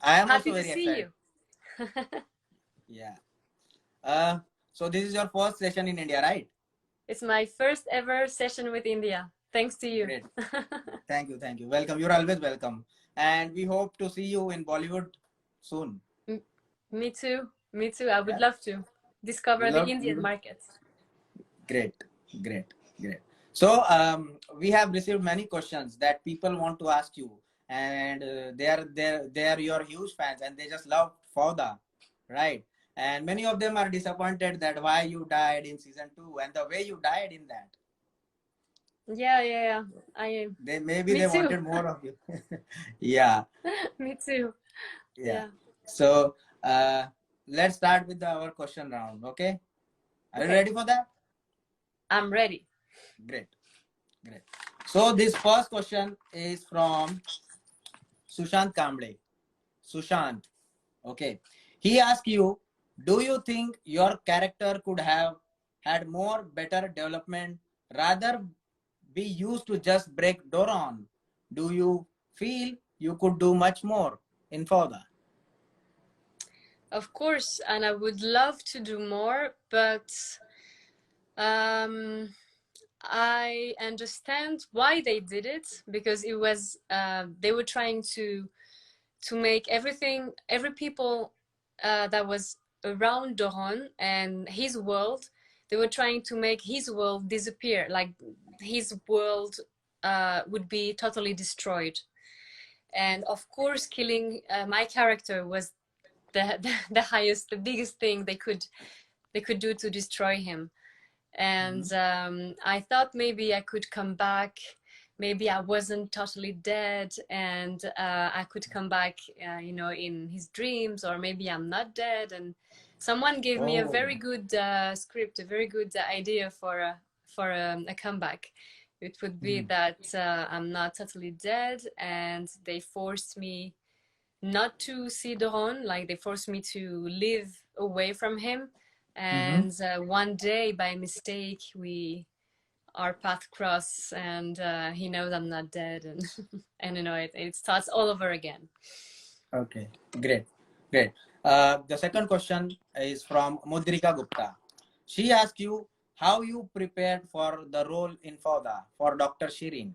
I am Happy also to very see excited. you. Yeah. So this is your first session in India, right? It's my first ever session with India. Thanks to you. Great. Thank you. Thank you. Welcome. You're always welcome. And we hope to see you in Bollywood soon. Me too. Me too. I would Yeah. love to You discover the love Indian you. market. Great. Great. Great. So we have received many questions that people want to ask you, and they are your huge fans, and they just love Fodder, right? And many of them are disappointed that why you died in season 2 and the way you died in that. Yeah. I They maybe Me they too. wanted more of you. Yeah. Me too. Yeah. Yeah. So let's start with our question round. Okay. Are you Okay. ready for that? I'm ready. Great. Great. So this first question is from Sushant Kamble. Sushant. Okay. He asked you, do you think your character could have had more better development rather be used to just break Doron? Do you feel you could do much more in further? Of course, and I would love to do more, but I understand why they did it, because it was they were trying to make every people that was around Doron and his world, they were trying to make his world disappear, like his world would be totally destroyed. And of course, killing my character was the highest, the biggest thing they could do to destroy him. And I thought maybe I could come back, maybe I wasn't totally dead, and I could come back in his dreams, or maybe I'm not dead. And someone gave me a Oh, very good script, a very good idea for a comeback. It would be that I'm not totally dead, and they forced me not to see Doron, like they forced me to live away from him. mm-hmm. And one day, by mistake, our path cross, and he knows I'm not dead, and and it starts all over again. Okay, great, great. The second question is from Mudrika Gupta. She asked you how you prepared for the role in Fauda for Dr. Shirin.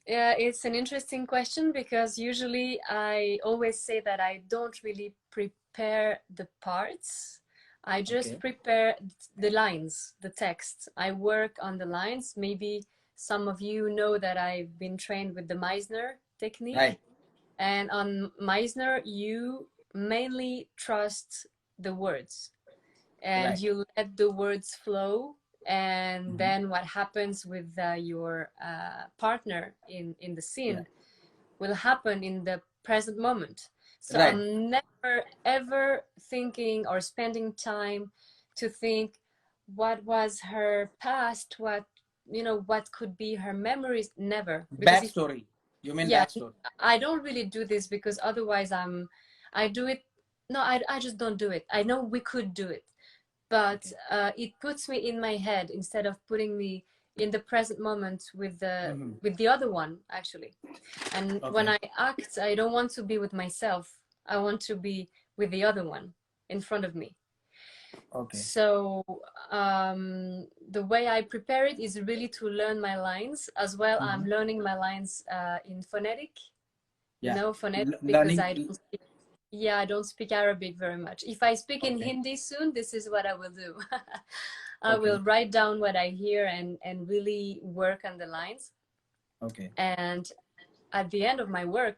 Yeah, it's an interesting question, because usually I always say that I don't really prepare the parts. I just Okay, prepare the lines, the text. I work on the lines. Maybe some of you know that I've been trained with the Meisner technique. right, And on Meisner, you mainly trust the words, and right. you let the words flow. And Mm-hmm. then what happens with your partner in the Yeah, scene will happen in the present moment. So right. I'm never ever thinking or spending time to think what was her past, what could be her memories. Never. Because if Backstory. You mean yeah, backstory? I don't really do this, because otherwise I do it. No, I just don't do it. I know we could do it, but Okay. it puts me in my head instead of putting me in the present moment Mm-hmm. with the other one, actually. And when Okay. I act, I don't want to be with myself. I want to be with the other one in front of me. Okay. So the way I prepare it is really to learn my lines as well. Mm-hmm. I'm learning my lines in phonetic, Yeah. phonetic, because Learning. I don't speak Arabic very much. If I speak in Okay. Hindi soon, this is what I will do. I will Okay. write down what I hear, and really work on the lines. Okay. And at the end of my work,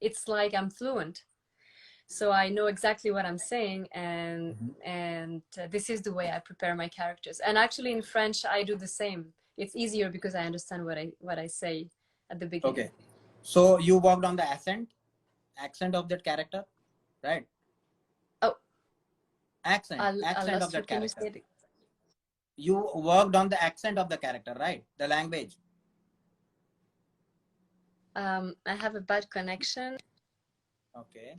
it's like I'm fluent. So I know exactly what I'm saying, Mm-hmm. and this is the way I prepare my characters. And actually in French, I do the same. It's easier because I understand what I say at the beginning. Okay. So you worked on the accent of that character, right? Oh, I Accent of lost you. that Can you say character. it? You worked on the accent of the character, right? The language. I have a bad connection. Okay.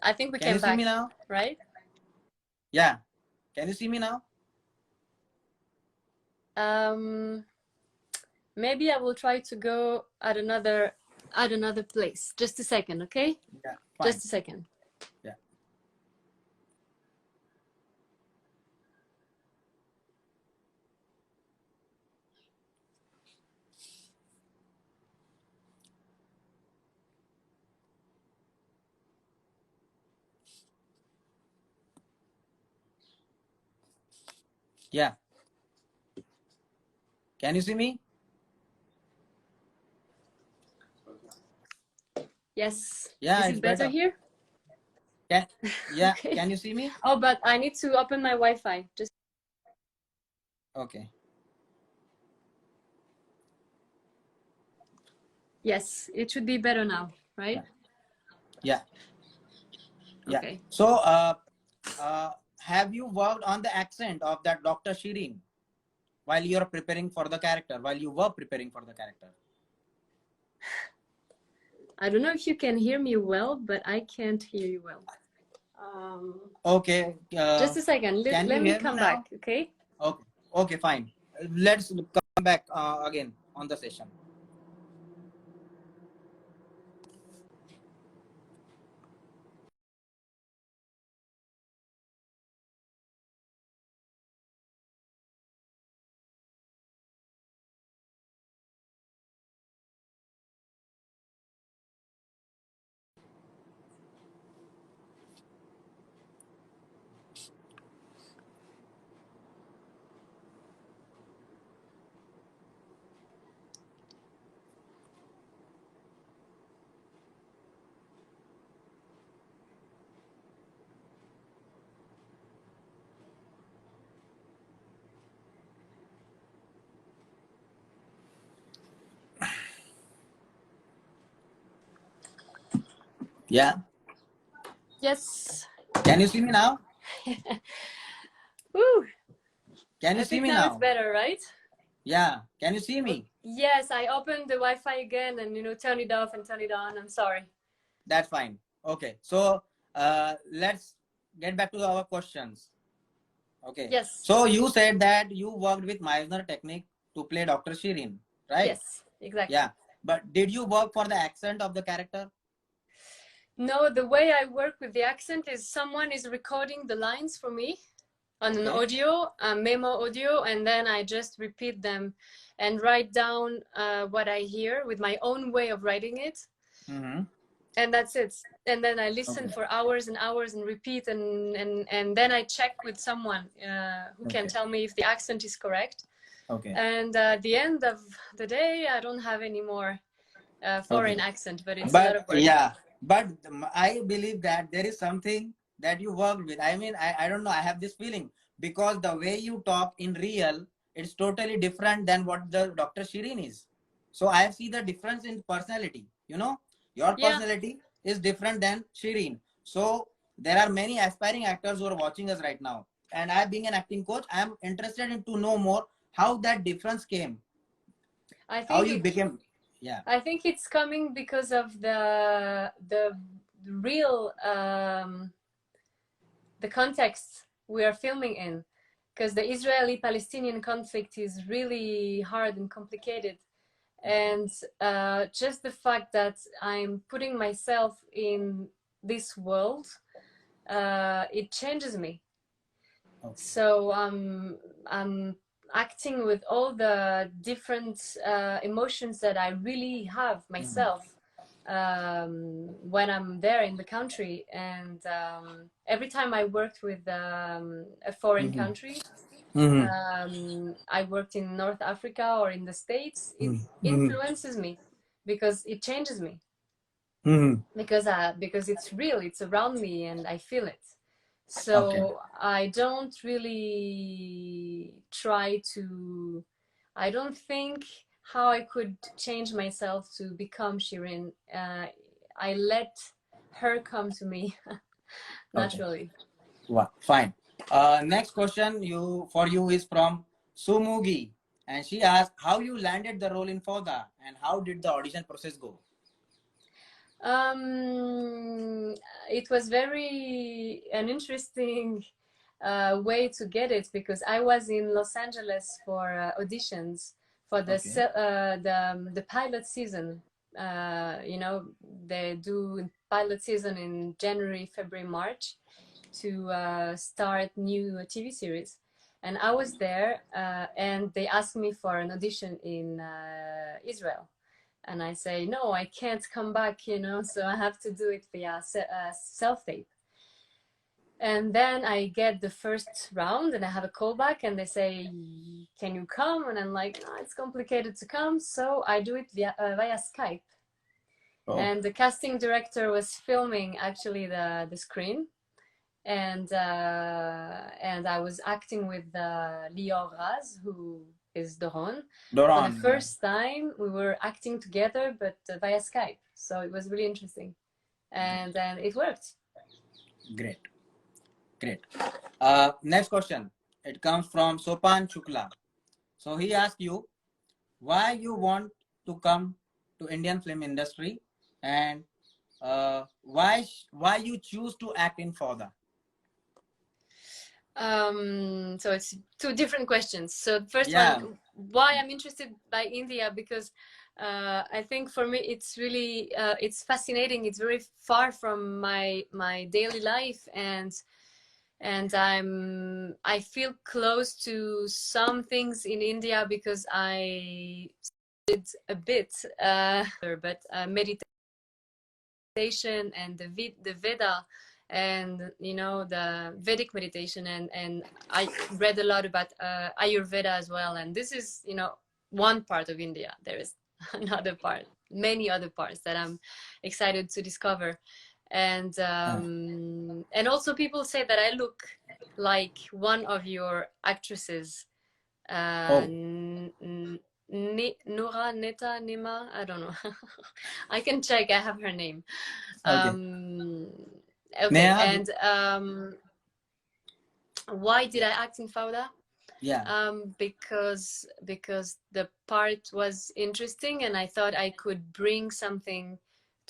I think we Can you came see me back, now? right? Yeah. Can you see me now? Um, maybe I will try to go at another place. Just a second, okay? Yeah, fine. Just a second. Yeah. Yeah. Can you see me? Yes. Yeah, Is it's it better better. here? Can yeah, Okay. can you see me? Oh, but I need to open my Wi-Fi. Just Okay. yes, it should be better now, right? Yeah. Yeah. Okay. So have you worked on the accent of that Dr. Shirin while you're preparing for the character, while you were preparing for the character? I don't know if you can hear me well, but I can't hear you well. Okay. Just a second. Can Let you me hear me come now? back, okay? Okay. Okay, fine. Let's come back again on the session. Yeah. Yes. Can you see me now? Woo. Can you I see think me now it's now? better, right? Yeah. Can you see me? Yes, I opened the Wi-Fi again and turn it off and turn it on. I'm sorry. That's fine. Okay. So let's get back to our questions. Okay. Yes. So you said that you worked with Meisner technique to play Dr. Shirin, right? Yes, exactly. Yeah. But did you work for the accent of the character? No, the way I work with the accent is someone is recording the lines for me on an audio, a memo audio, and then I just repeat them and write down what I hear with my own way of writing it. Mm-hmm. And that's it. And then I listen for hours and hours and repeat, and then I check with someone who can tell me if the accent is correct. Okay. And at the end of the day, I don't have any more foreign accent, but it's a lot of work. Yeah, but I believe that there is something that you worked with. I mean, I don't know. I have this feeling because the way you talk in real, it's totally different than what the Dr. Shirin is. So I see the difference in personality. You know, your personality is different than Shirin. So there are many aspiring actors who are watching us right now. And I, being an acting coach, I am interested in to know more how that difference came. I think How you became. Yeah. I think it's coming because of the real the context we are filming in, because the Israeli-Palestinian conflict is really hard and complicated, and just the fact that I'm putting myself in this world, it changes me. Okay. So I'm acting with all the different emotions that I really have myself when I'm there in the country. And every time I worked with a foreign country, I worked in North Africa or in the States, it influences me because it changes me. Because it's real, it's around me and I feel it. So I don't really try to, I don't think how I could change myself to become Shirin. I let her come to me naturally. Well, fine. Next question for you is from Sumugi, and she asked how you landed the role in Fodder and how did the audition process go? It was very an interesting way to get it because I was in Los Angeles for auditions for the Okay. the pilot season. You know, they do pilot season in January, February, March to start new TV series. And I was there, and they asked me for an audition in Israel. And I say, no, I can't come back, you know, so I have to do it via self-tape. And then I get the first round and I have a callback and they say, can you come? And I'm like, oh, it's complicated to come. So I do it via Skype. Oh. And the casting director was filming actually the screen. And I was acting with Lior Raz, who is Doron. For the first time, we were acting together, but via Skype. So it was really interesting. And then it worked. Great. Great. Next question. It comes from Sopan Shukla. So he asked you why you want to come to Indian film industry and why you choose to act in Fodder. So it's two different questions. So the first one, why I'm interested by India, because I think for me it's really it's fascinating. It's very far from my daily life, and I feel close to some things in India because I did a bit, but meditation and the Veda, and you know, the Vedic meditation, and I read a lot about Ayurveda as well. And this is, you know, one part of India. There is another part, many other parts that I'm excited to discover. And also people say that I look like one of your actresses, Nura, Neta, Nima, I don't know. I can check, I have her name. Okay, and why did I act in Fauda? Because the part was interesting and I thought I could bring something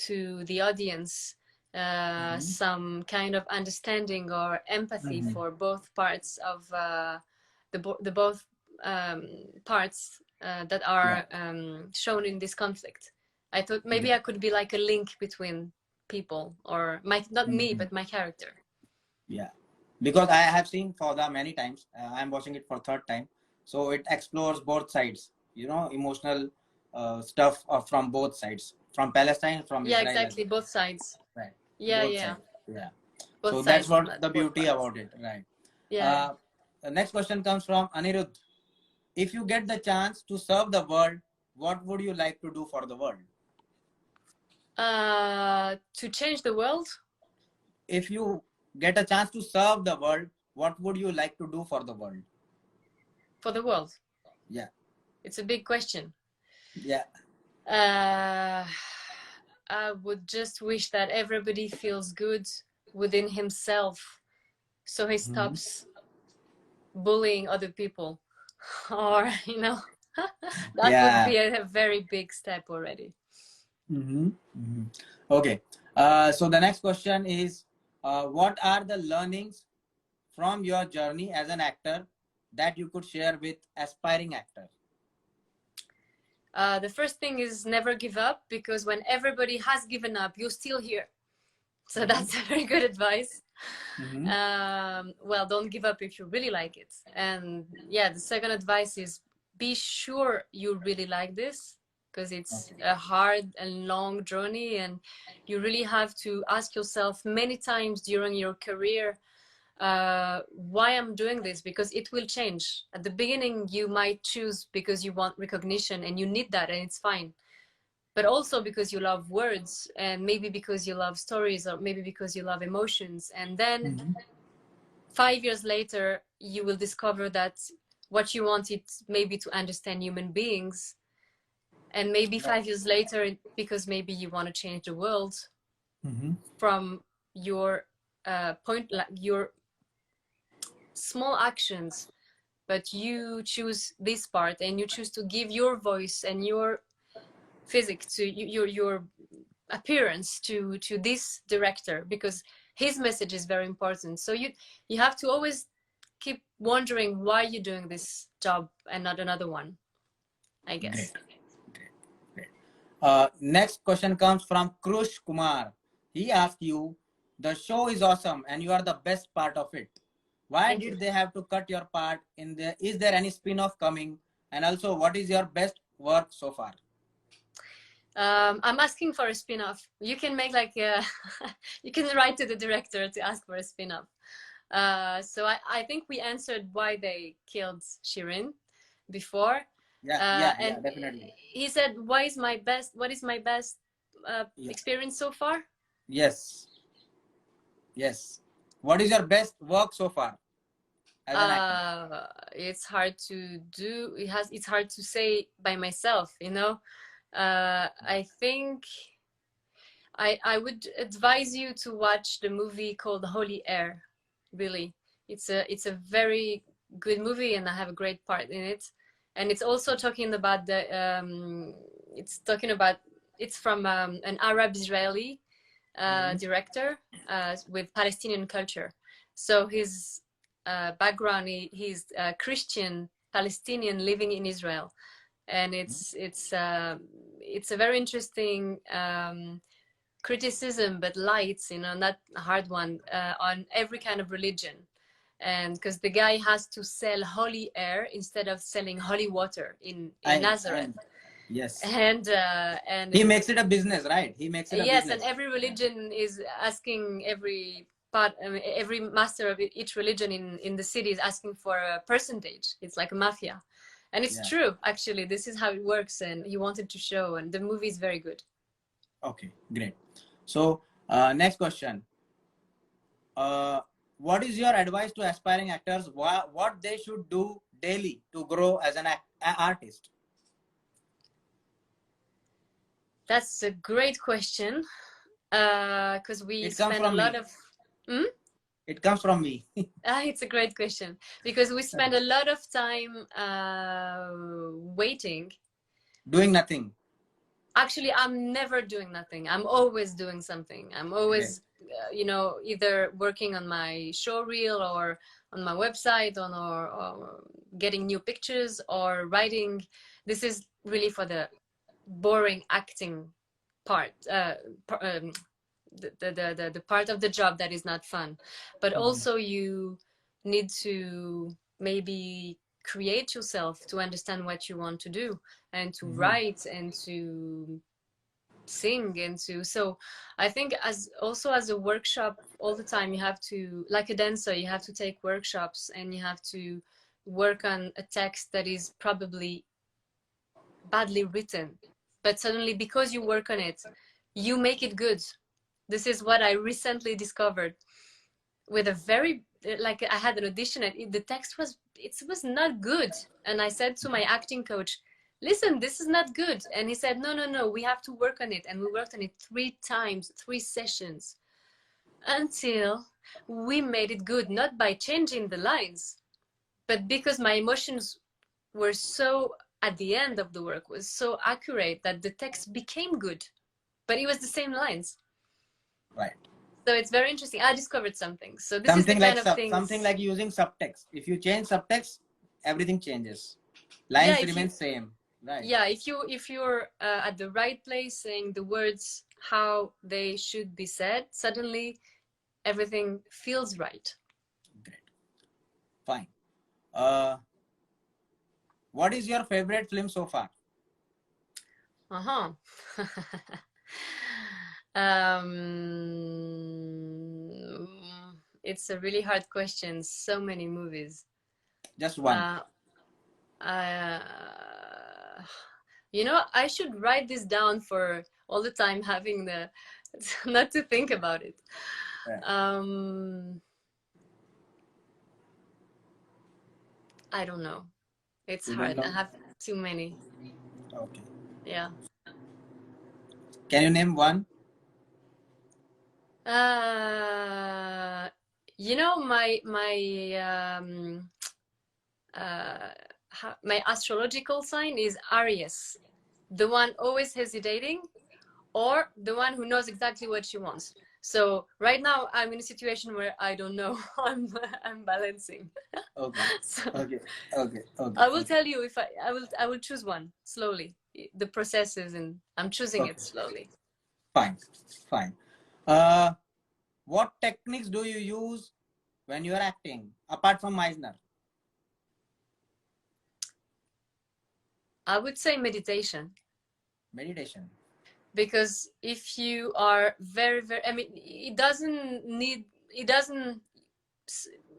to the audience, some kind of understanding or empathy for both parts of the both parts that are shown in this conflict. I thought maybe I could be like a link between people, or not me, but my character. Because I have seen Fodder many times. I'm watching it for third time, so it explores both sides, you know, emotional stuff from both sides, from Palestine, from Israel. Exactly, both sides. Right. Both so sides, that's what the beauty about it, right? The next question comes from Anirudh. If you get the chance to serve the world, what would you like to do for the world? To change the world? If you get a chance to serve the world, what would you like to do for the world? For the world? Yeah. It's a big question. Yeah. I would just wish that everybody feels good within himself, so he stops bullying other people, or, you know, that would be a very big step already. Okay. So the next question is, what are the learnings from your journey as an actor that you could share with aspiring actors? The first thing is never give up, because when everybody has given up, you're still here. So that's a very good advice. Well, don't give up if you really like it. And the second advice is be sure you really like this, because it's a hard and long journey, and you really have to ask yourself many times during your career, why I'm doing this, because it will change. At the beginning, you might choose because you want recognition and you need that, and it's fine. But also because you love words, and maybe because you love stories, or maybe because you love emotions. And then 5 years later, you will discover that what you wanted maybe to understand human beings. And maybe 5 years later, because maybe you want to change the world from your point, like your small actions, but you choose this part and you choose to give your voice and your physics to your appearance to this director, because his message is very important. So you have to always keep wondering why you're doing this job and not another one. I guess. Great. Great. Great. Next question comes from Krush Kumar. He asked you, the show is awesome and you are the best part of it. Why Thank you. did they have to cut your part in there? Is there any spin-off coming? And also, what is your best work so far? I'm asking for a spin-off. You can make like a you can write to the director to ask for a spin-off. So I think we answered why they killed Shirin before. Yeah, And definitely. he said, what is my best Yeah. experience so far? Yes. Yes. What is your best work so far as an actor? It's hard to do. It's hard to say by myself, you know. I think I would advise you to watch the movie called Holy Air. Really, it's a very good movie, and I have a great part in it. And it's also talking about it's from an Arab Israeli director with Palestinian culture. So his background, he's a Christian Palestinian living in Israel, and it's a very interesting criticism, but light, you know, not a hard one, on every kind of religion. And because the guy has to sell holy air instead of selling holy water in Nazareth. Yes. And He makes it a business, right? He makes it a yes, business. and every religion is asking every every master of each religion in the city is asking for a percentage. It's like a mafia. And it's true, actually. This is how it works, and he wanted to show, and the movie is very good. Okay, great. So, next question. What is your advice to aspiring actors? What they should do daily to grow as an artist? That's a great question, because we spend a lot of... It comes from me. It's a great question, because we spend a lot of time waiting. Doing nothing. Actually, I'm never doing nothing. I'm always doing something. I'm always, you know, either working on my show reel or on my website or getting new pictures or writing. This is really for the boring acting part, the part of the job that is not fun. But also you need to maybe create yourself to understand what you want to do, and to write, and to sing, and to... So I think as a workshop all the time, you have to, like a dancer, you have to take workshops, and you have to work on a text that is probably badly written, but suddenly, because you work on it, you make it good. This is what I recently discovered with a very, like, I had an audition and the text was not good, and I said to my acting coach, listen, this is not good. And he said, no, we have to work on it. And we worked on it 3 times, 3 sessions, until we made it good, not by changing the lines, but because my emotions were so, at the end of the work, was so accurate that the text became good, but it was the same lines. Right. So it's very interesting. I discovered something. So this is the kind of things... Something like using subtext. If you change subtext, everything changes. Lines remain same. Right. Yeah, if you're at the right place, saying the words how they should be said, suddenly everything feels right. Great. Fine. What is your favorite film so far? It's a really hard question. So many movies. Just one. You know, I should write this down for all the time, having the not to think about it. I don't know. It's hard. I have too many. Okay. Yeah. Can you name one? You know, my astrological sign is Aries, the one always hesitating, or the one who knows exactly what she wants. So right now I'm in a situation where I don't know. I'm balancing. Okay. So Okay. Okay. Okay. I will Okay. tell you if I will choose one slowly. The processes, and I'm choosing it Okay. slowly. Fine. Fine. Uh, what techniques do you use when you are acting apart from Meisner? I would say meditation, Meditation. because if you are very, I mean, it doesn't,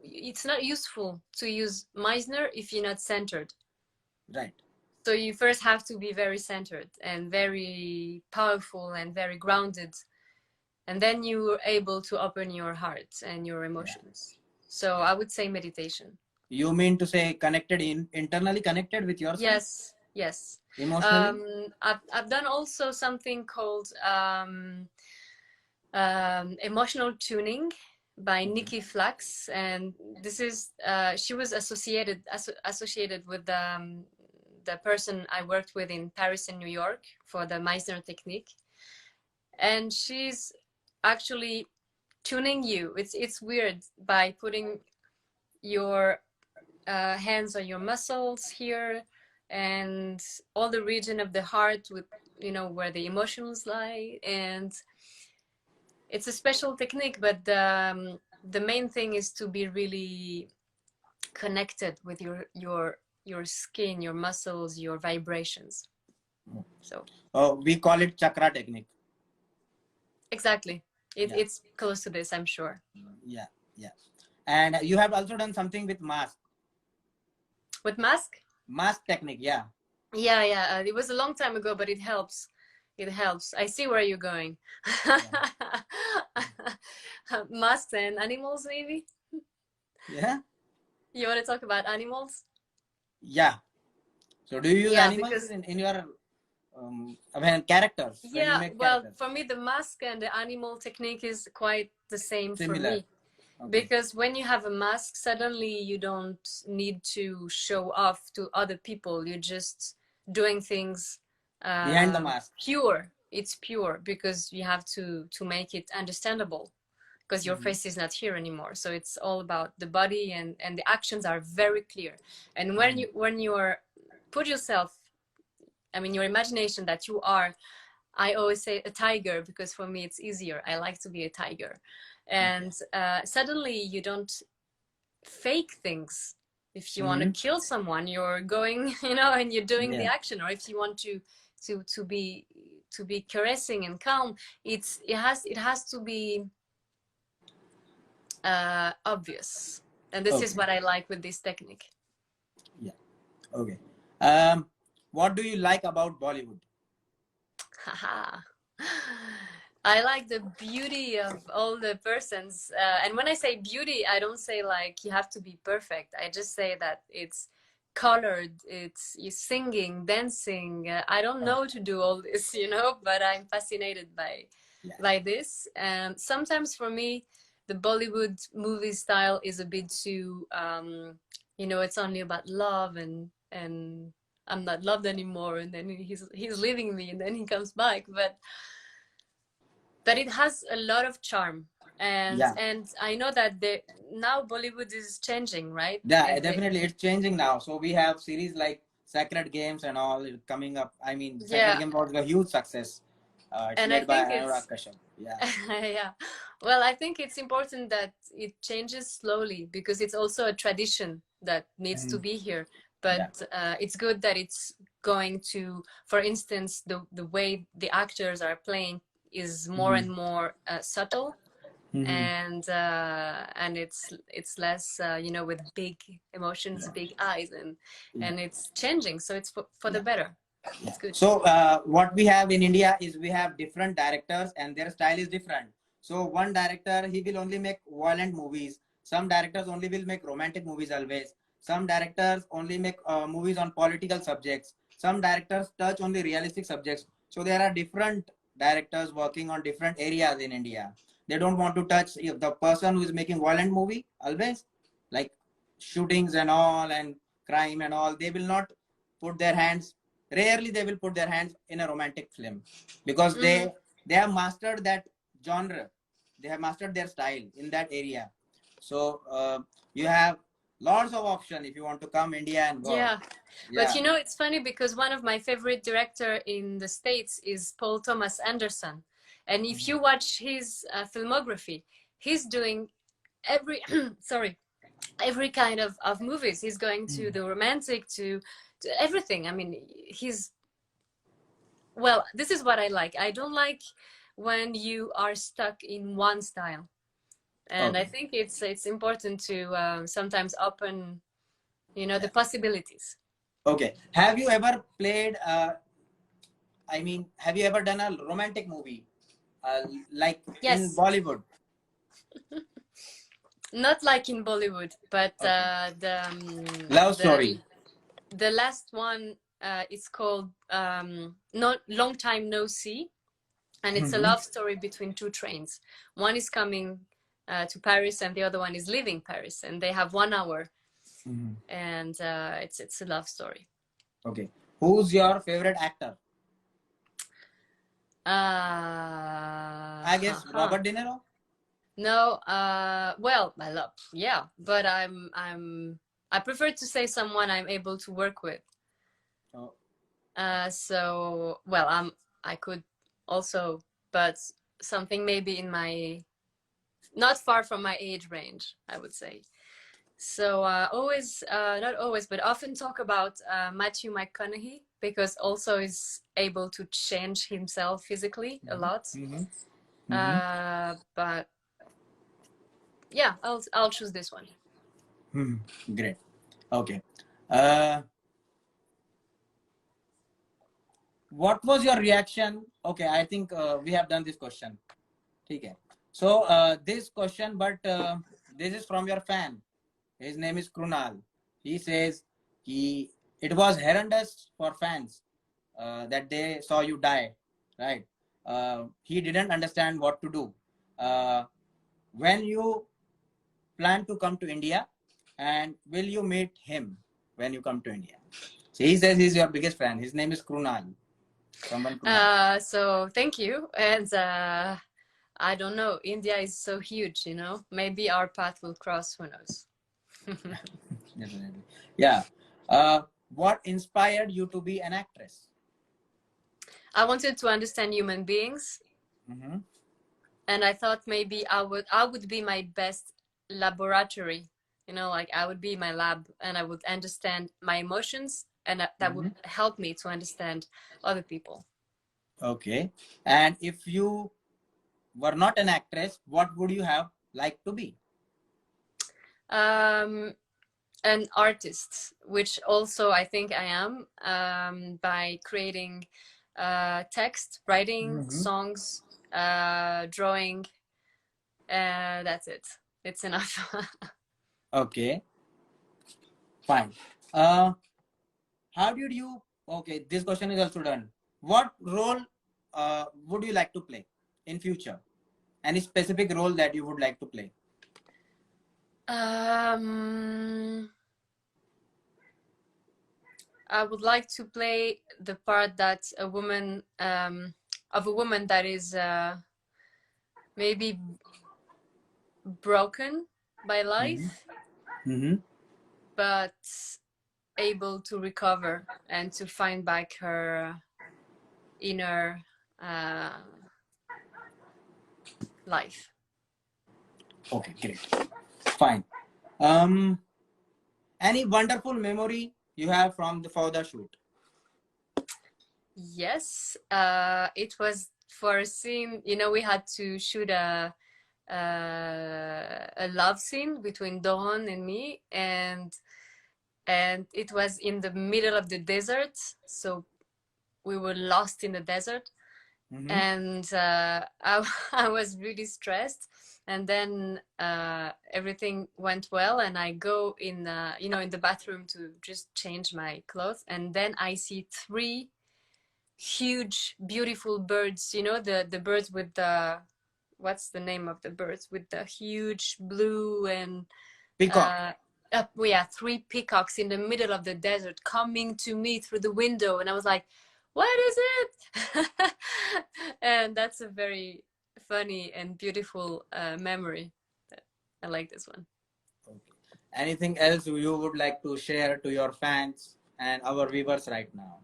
it's not useful to use Meisner if you're not centered. Right. So you first have to be very centered and very powerful and very grounded, and then you're able to open your heart and your Yeah. emotions. So I would say meditation. You mean to say connected internally connected with yourself Yes, yes. emotionally? I've done also something called emotional tuning by Okay. Nikki Flux, and this is she was associated with the person I worked with in Paris and New York for the Meisner technique, and she's actually tuning you. It's weird, by putting your hands on your muscles here and all the region of the heart with, where the emotions lie. And it's a special technique, but the main thing is to be really connected with your skin, your muscles, your vibrations. So We call it chakra technique. exactly, Yeah. it's close to this, I'm sure. Yeah. Yeah. And you have also done something with mask. With mask? Mask technique. Yeah. Yeah. It was a long time ago, but it helps. It helps. I see where you're going. Yeah. Masks and animals, maybe? Yeah. You want to talk about animals? Yeah. So do you use Yeah, animals because in your characters when you yeah, make well, characters? for me, the mask and the animal technique is quite the same for Similar. me. Okay. Because when you have a mask, suddenly you don't need to show off to other people. You're just doing things Behind the mask. pure. It's pure because you have to make it understandable, because your face is not here anymore. So it's all about the body, and the actions are very clear. And when you're put yourself, I mean, your imagination that you are, I always say a tiger, because for me it's easier. I like to be a tiger. And suddenly you don't fake things. If you want to kill someone, you're going, and you're doing the Yeah. action. Or if you want to be caressing and calm, it has to be obvious. And this is Okay. what I like with this technique. Yeah. Okay. What do you like about Bollywood? Haha. I like the beauty of all the persons. And when I say beauty, I don't say like you have to be perfect. I just say that it's colored, it's you singing, dancing. I don't know to do all this, but I'm fascinated by this. And sometimes for me, the Bollywood movie style is a bit too, it's only about love, and I'm not loved anymore, and then he's leaving me, and then he comes back. But it has a lot of charm, and Yeah. I know that now Bollywood is changing, right? Yeah, And definitely. It's changing now. So we have series like Sacred Games and all coming up. I mean, Sacred yeah, Game was a huge success. It's and I led by think Anurag it's Kashyap. Yeah. yeah. Well, I think it's important that it changes slowly, because it's also a tradition that needs to be here. Yeah. But it's good that it's going to, for instance, the way the actors are playing is more and more subtle, and it's less with big emotions, big eyes, and it's changing, so it's for the better. It's good. So what we have in India is we have different directors and their style is different. So one director, he will only make violent movies. Some directors only will make romantic movies always. Some directors only make movies on political subjects. Some directors touch only realistic subjects. So there are different directors working on different areas in India. They don't want to touch if the person who is making violent movie always, like shootings and all and crime and all. They will not put their hands, rarely they will put their hands in a romantic film, because they have mastered that genre. they have mastered their style in that area. So you have lots of option if you want to come India and work. Yeah, but Yeah. you know, it's funny because one of my favorite director in the States is Paul Thomas Anderson, and if you watch his filmography, he's doing every sorry, every kind of movies. He's going to the romantic, to everything. I mean, he's, well, this is what I like. I don't like when you are stuck in one style, and I Okay. think it's important to sometimes open, you know, the possibilities. Okay. Have you ever played? I mean, have you ever done a romantic movie, uh, like in Yes, Bollywood? not like in Bollywood, but Okay. the Love story. the last one is called Not Long Time No See, and it's a Mhm. love story between two trains. One is coming to Paris, and the other one is leaving Paris, and they have 1 hour, Mhm. and it's a love story. Okay. Who's your favorite actor? I guess Haha. Robert De Niro. No, well, I love, yeah, but I prefer to say someone I'm able to work with. Oh, So, well, I could also, but something maybe in my, not far from my age range, I would say. So always, not always, but often talk about Matthew McConaughey, because also is able to change himself physically a lot. mm-hmm. Mm-hmm. But yeah, I'll choose this one. Hmm. Great. Okay. Uh, what was your reaction? Okay, I think we have done this question. Okay. So this question, but this is from your fan. His name is Krunal. He says it was horrendous for fans that they saw you die, right? He didn't understand what to do. When you plan to come to India, and will you meet him when you come to India? So he says he's your biggest fan. His name is Krunal. Someone Krunal. So thank you, and I don't know. India is so huge, you know. Maybe our path will cross. Who knows? Definitely. Yeah. What inspired you to be an actress? I wanted to understand human beings, Mm-hmm. and I thought maybe I would be my best laboratory. You know, like I would be my lab, and I would understand my emotions, and that would Mm-hmm. help me to understand other people. Okay. And if you were not an actress, what would you have liked to be? Um, an artist, which also I think I am, by creating text, writing Mm-hmm. songs, drawing. That's it. It's enough. Okay. Fine. Uh, how did you? Okay, this question is also done. What role would you like to play in future? Any specific role that you would like to play? um, I would like to play the part that a woman, of a woman that is maybe broken by Mm-hmm. life, Mm-hmm. but able to recover and to find back her inner uh, life. Okay, great. Fine. Um, any wonderful memory you have from the Fodder shoot? Yes, it was for a scene. You know, we had to shoot a love scene between Doron and me, and it was in the middle of the desert, so we were lost in the desert, Mm-hmm. and I was really stressed. And then everything went well, and I go in, you know, in the bathroom to just change my clothes, and then I see three huge, beautiful birds. You know, the birds with the, what's the name of the birds with the huge blue and Peacock. yeah, three peacocks in the middle of the desert coming to me through the window, and I was like, what is it? And that's a very funny and beautiful memory. I like this one. Okay. Anything else you would like to share to your fans and our viewers right now?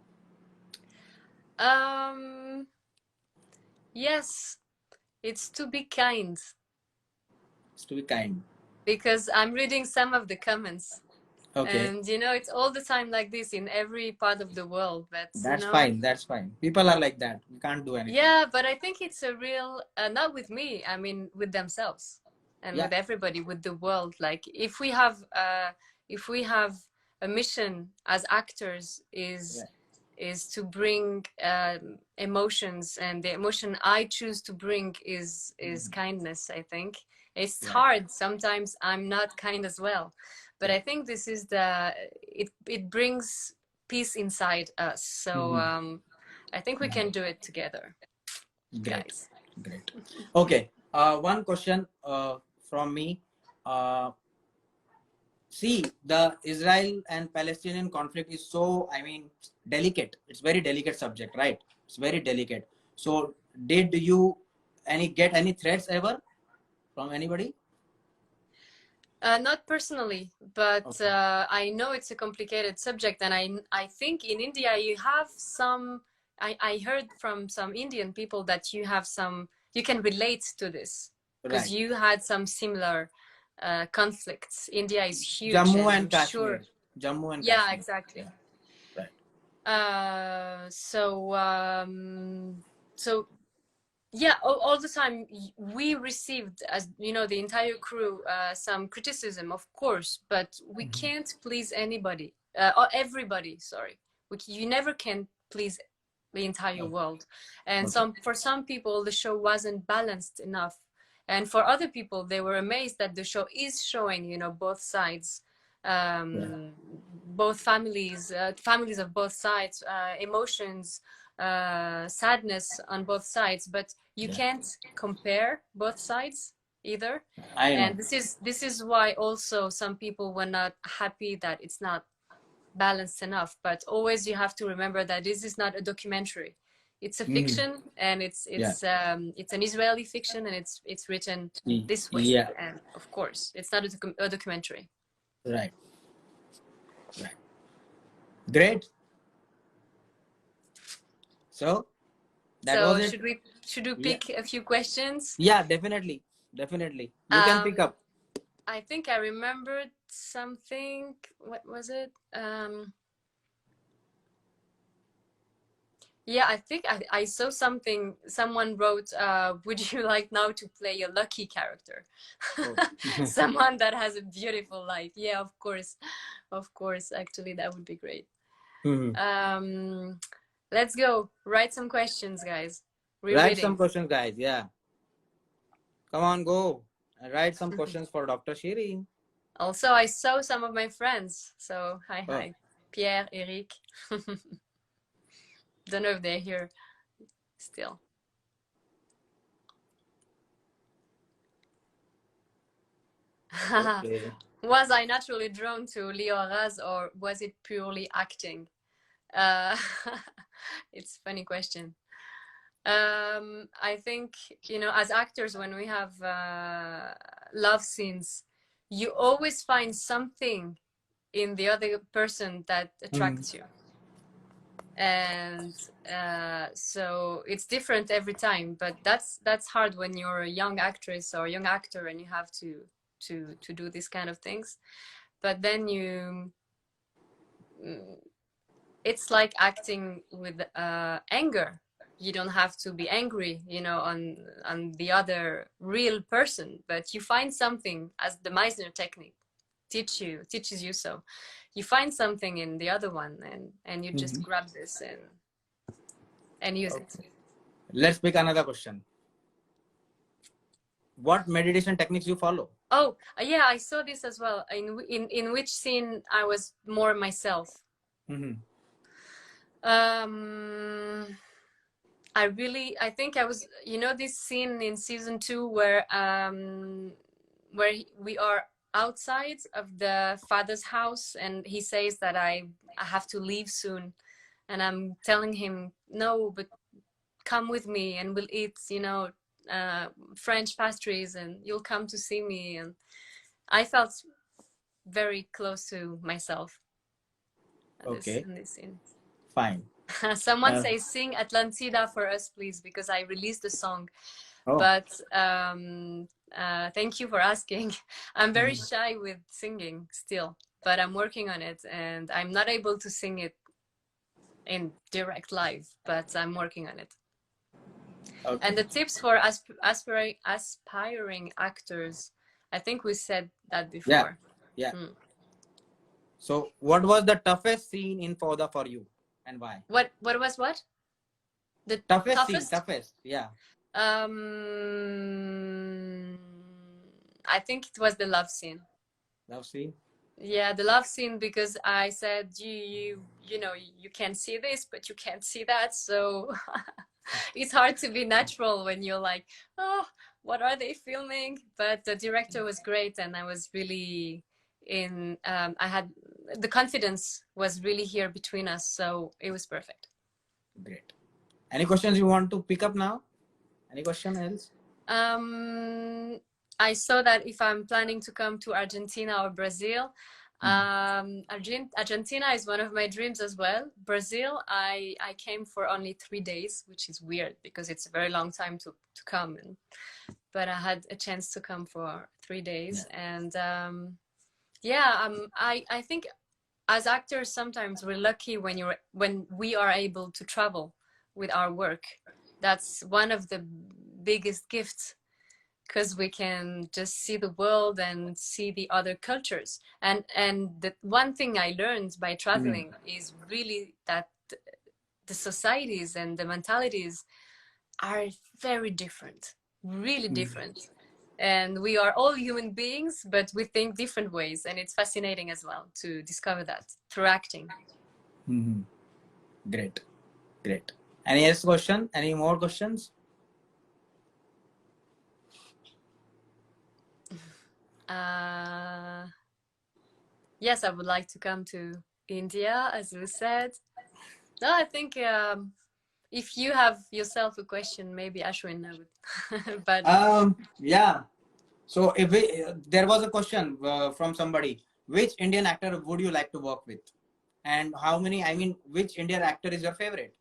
Yes, it's to be kind. It's to be kind. Because I'm reading some of the comments. Okay. And you know, it's all the time like this in every part of the world. But you That's know, fine. That's fine. People are like that. We can't do anything. yeah, but I think it's a real, not with me, I mean, with themselves and Yeah. with everybody, with the world. Like if we have a mission as actors is to bring emotions, and the emotion I choose to bring is kindness. I think it's hard sometimes. I'm not kind as well, but I think this is it brings peace inside us. So I think we can do it together. Great. Guys. Great. Okay. One question from me. See, the Israel and Palestinian conflict is so, I mean, delicate. It's very delicate subject, right? It's very delicate. So, did you get any threats ever from anybody? Not personally, but I know it's a complicated subject, and I think in India you have some. I heard from some Indian people that you can relate to this because you had some similar conflicts. India is huge. Jammu and I'm Kashmir. sure. Jammu and Yeah, Kashmir. exactly. Right. So yeah, all the time we received, as you know, the entire crew, some criticism, of course, but we can't please anybody or everybody. Sorry, you never can please the entire world, and for some people the show wasn't balanced enough, and for other people they were amazed that the show is showing, you know, both sides, both families of both sides, emotions, sadness on both sides, but you can't compare both sides either. I know. And this is why also some people were not happy that it's not balanced enough. But always you have to remember that this is not a documentary, it's a fiction, and it's an Israeli fiction, and it's written this way. And of course it's not a documentary. Right. Great. So that was it. Should we pick a few questions? Yeah, definitely. You can pick up. I think I remembered something. What was it? Yeah, I think I saw something. Someone wrote, would you like now to play a lucky character? Someone that has a beautiful life. Yeah, of course. Actually, that would be great. Let's go. Write some questions, guys. Write some questions, guys. Yeah. Come on, go. And write some questions for Dr. Shirin. Also, I saw some of my friends. So, hi. Pierre, Eric. Don't know if they're here still. Okay. Was I naturally drawn to Leo Raz, or was it purely acting? It's a funny question. I think, you know, as actors, when we have love scenes, you always find something in the other person that attracts you. And so it's different every time, but that's hard when you're a young actress or a young actor and you have to do these kind of things. But then it's like acting with anger. You don't have to be angry, you know, on the other real person, but you find something, as the Meisner technique teaches you. So you find something in the other one, and you just grab this and use it. Let's pick another question. What meditation techniques you follow? Oh, yeah, I saw this as well. In which scene I was more myself. I think I was, you know, this scene in season 2 where we are outside of the father's house, and he says that I have to leave soon, and I'm telling him, no, but come with me and we'll eat, you know, French pastries, and you'll come to see me. And I felt very close to myself Okay, in this scene. fine. Someone says, sing Atlantida for us, please, because I released the song. Oh. But thank you for asking. I'm very shy with singing still, but I'm working on it, and I'm not able to sing it in direct live, but I'm working on it. Okay. And the tips for aspiring actors, I think we said that before. Yeah. So what was the toughest scene in Fodder for you, and why? What was what? The Toughest toughest? scene, toughest, yeah. I think it was the love scene. Love scene? Yeah, the love scene, because I said, you know, you can see this, but you can't see that. So it's hard to be natural when you're like, oh, what are they filming? But the director was great, and I was really I had the confidence was really here between us, so it was perfect. Great. Any questions you want to pick up now? Any question else? I saw that if I'm planning to come to Argentina or Brazil, Argentina is one of my dreams as well. Brazil, I came for only 3 days, which is weird because it's a very long time to come. But I had a chance to come for 3 days. Yeah. And I think as actors, sometimes we're lucky when we are able to travel with our work. That's one of the biggest gifts, because we can just see the world and see the other cultures. And the one thing I learned by traveling is really that the societies and the mentalities are very different, really different. And we are all human beings, but we think different ways. And it's fascinating as well to discover that through acting. Great. Great. Any else question? Any more questions? Yes, I would like to come to India, as you said. No, I think if you have yourself a question, maybe Ashwin would. But yeah. So if there was a question from somebody, which Indian actor would you like to work with, and how many? I mean, which Indian actor is your favorite?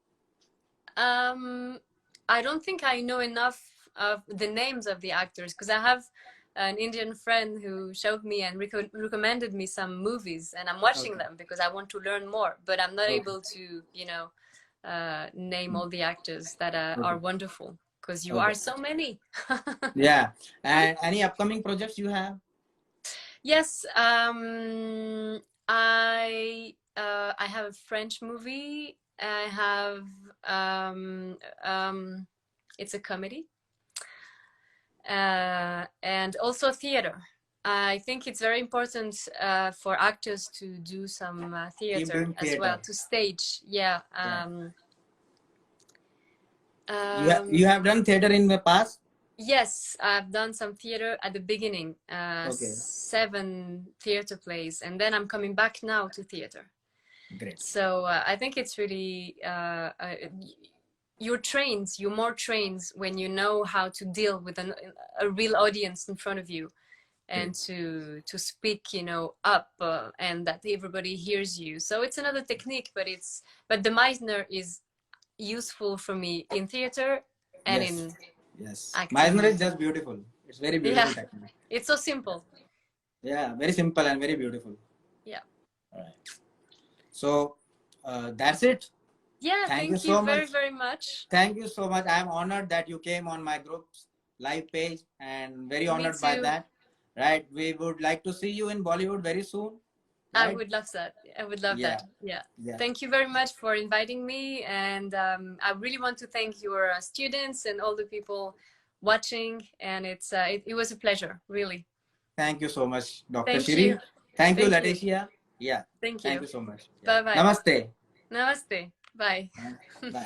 I don't think I know enough of the names of the actors, because I have an Indian friend who showed me and recommended me some movies, and I'm watching them because I want to learn more, but I'm not able to, you know, name all the actors that are wonderful, because you are so many. Yeah. And any upcoming projects you have? Yes, I have a French movie. I have it's a comedy, and also theater. I think it's very important for actors to do some theater as well, to stage. Yeah. You have done theater in the past? Yes, I've done some theater at the beginning, 7 theater plays, and then I'm coming back now to theater. Great. So I think it's really you're more trained when you know how to deal with a real audience in front of you, and to speak, you know, up and that everybody hears you. So it's another technique, but the Meisner is useful for me in theater and in acting. Meisner is just beautiful. It's very beautiful technique. It's so simple. Yeah, very simple and very beautiful. Yeah. All right. So that's it. Yeah, thank you so very, very much. Thank you so much. I am honored that you came on my group's live page, and very honored by that. Right. We would like to see you in Bollywood very soon. Right? I would love that. I would love that. Yeah. Thank you very much for inviting me. And I really want to thank your students and all the people watching. And it was a pleasure, really. Thank you so much, Dr. Shiri. Thank you, Leticia. Yeah. Thank you. Thank you so much. Bye-bye. Namaste. Namaste. Bye. Bye.